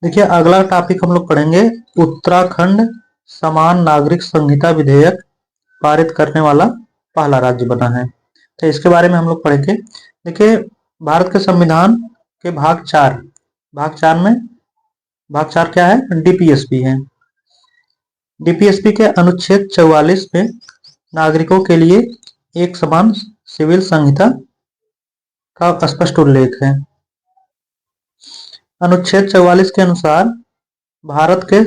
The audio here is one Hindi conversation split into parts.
देखिए अगला टॉपिक हम लोग पढ़ेंगे। उत्तराखंड समान नागरिक संहिता विधेयक पारित करने वाला पहला राज्य बना है। तो इसके बारे में हम लोग पढ़ेंगे। देखिए भारत के संविधान के भाग चार में भाग चार क्या है? डीपीएसपी है। डीपीएसपी के अनुच्छेद 44 में नागरिकों के लिए एक समान सिविल संहिता का स्पष्ट उल्लेख है। अनुच्छेद 44 के अनुसार भारत के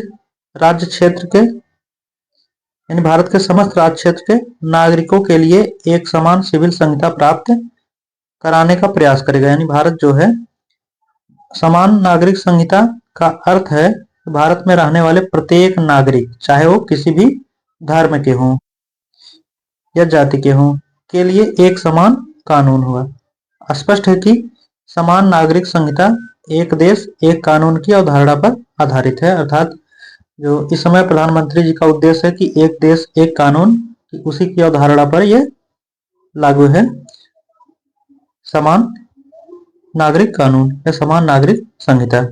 राज्य क्षेत्र के यानी भारत के समस्त राज्य क्षेत्र के नागरिकों के लिए एक समान सिविल संहिता प्राप्त कराने का प्रयास करेगा। यानी भारत जो है समान नागरिक संहिता का अर्थ है भारत में रहने वाले प्रत्येक नागरिक, चाहे वो किसी भी धर्म के हों या जाति के हों, के लिए एक समान कानून होगा। स्पष्ट है कि समान नागरिक संहिता एक देश एक कानून की अवधारणा पर आधारित है। अर्थात जो इस समय प्रधानमंत्री जी का उद्देश्य है कि एक देश एक कानून, उसी की अवधारणा पर यह लागू है समान नागरिक कानून या समान नागरिक संहिता।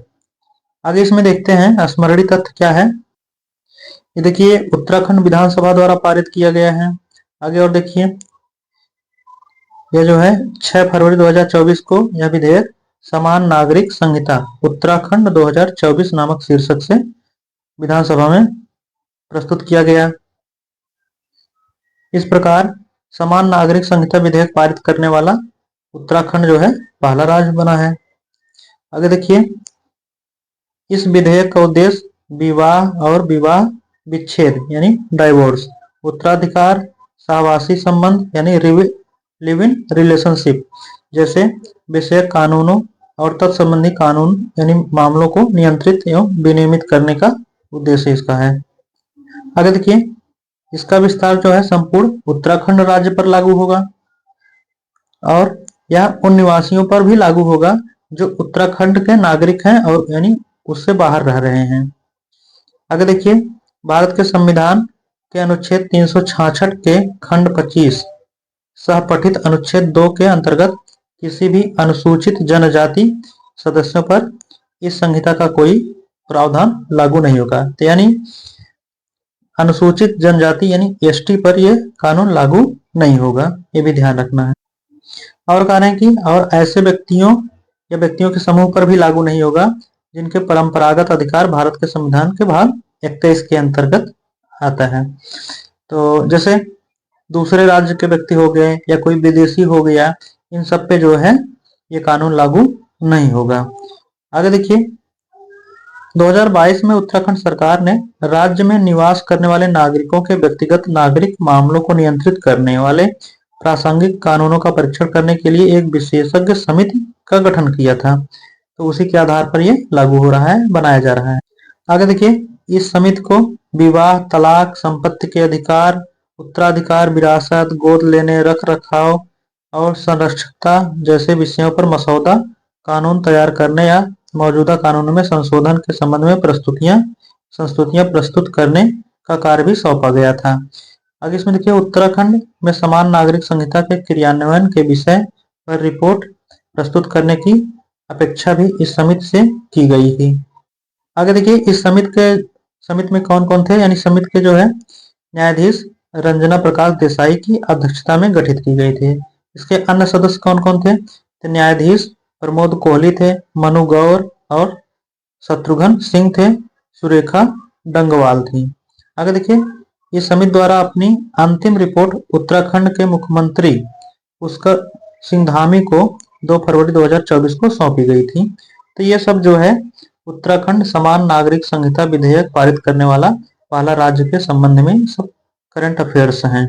आगे इसमें देखते हैं स्मरणीय तथ्य क्या है। ये देखिए उत्तराखंड विधानसभा द्वारा पारित किया गया है। आगे और देखिए यह जो है 6 फरवरी 2024 को यह विधेयक समान नागरिक संहिता उत्तराखंड 2024 नामक शीर्षक से विधानसभा में प्रस्तुत किया गया। इस प्रकार समान नागरिक संहिता विधेयक पारित करने वाला उत्तराखंड जो है पहला राज्य बना है। आगे देखिए इस विधेयक का उद्देश्य विवाह और विवाह विच्छेद यानी डाइवोर्स, उत्तराधिकार, सहवासी संबंध यानी लिव इन रिलेशनशिप जैसे विषयक कानूनों और तत्संबंधी कानून यानी मामलों को नियंत्रित एवं विनियमित करने का उद्देश्य इसका है। आगे देखिए इसका विस्तार जो है संपूर्ण उत्तराखंड राज्य पर लागू होगा और यह उन निवासियों पर भी लागू होगा जो उत्तराखंड के नागरिक हैं और यानी उससे बाहर रह रहे हैं। आगे देखिए भारत के संविधान के अनुच्छेद 366 के खंड 25 सहपठित अनुच्छेद 2 के अंतर्गत किसी भी अनुसूचित जनजाति सदस्यों पर इस संहिता का कोई प्रावधान लागू नहीं होगा। तो यानी अनुसूचित जनजाति यानी एसटी पर यह कानून लागू नहीं होगा, ये भी ध्यान रखना है। और कह रहे हैं कि और ऐसे व्यक्तियों या व्यक्तियों के समूह पर भी लागू नहीं होगा जिनके परंपरागत अधिकार भारत के संविधान के भाग 21 के अंतर्गत आता है। तो जैसे दूसरे राज्य के व्यक्ति हो गए या कोई विदेशी हो गया, इन सब पे जो है ये कानून लागू नहीं होगा। आगे देखिए 2022 में उत्तराखंड सरकार ने राज्य में निवास करने वाले नागरिकों के व्यक्तिगत नागरिक मामलों को नियंत्रित करने वाले प्रासंगिक कानूनों का परीक्षण करने के लिए एक विशेषज्ञ समिति का गठन किया था। तो उसी के आधार पर यह लागू हो रहा है, बनाया जा रहा है। आगे देखिए इस समिति को विवाह, तलाक, संपत्ति के अधिकार, उत्तराधिकार, विरासत, गोद लेने, रख रखाव और संरक्षकता जैसे विषयों पर मसौदा कानून तैयार करने या मौजूदा कानूनों में संशोधन के संबंध में संस्तुतियां प्रस्तुत करने का कार्य भी सौंपा गया था। आगे इसमें देखिए उत्तराखंड में समान नागरिक संहिता के क्रियान्वयन के विषय पर रिपोर्ट प्रस्तुत करने की अपेक्षा भी इस समिति से की गई थी। आगे देखिए इस समिति में कौन कौन थे, यानी समिति के जो है न्यायाधीश रंजना प्रकाश देसाई की अध्यक्षता में गठित की गई थी। इसके अन्य सदस्य कौन कौन थे? तो न्यायाधीश प्रमोद कोहली थे, मनु गौर और शत्रुघ्न सिंह थे, सुरेखा डंगवाल थी। आगे देखिए इस समिति द्वारा अपनी अंतिम रिपोर्ट उत्तराखंड के मुख्यमंत्री पुष्कर सिंह धामी को 2 फरवरी 2024 को सौंपी गई थी। तो ये सब जो है उत्तराखंड समान नागरिक संहिता विधेयक पारित करने वाला पहला राज्य के संबंध में सब करंट अफेयर्स हैं।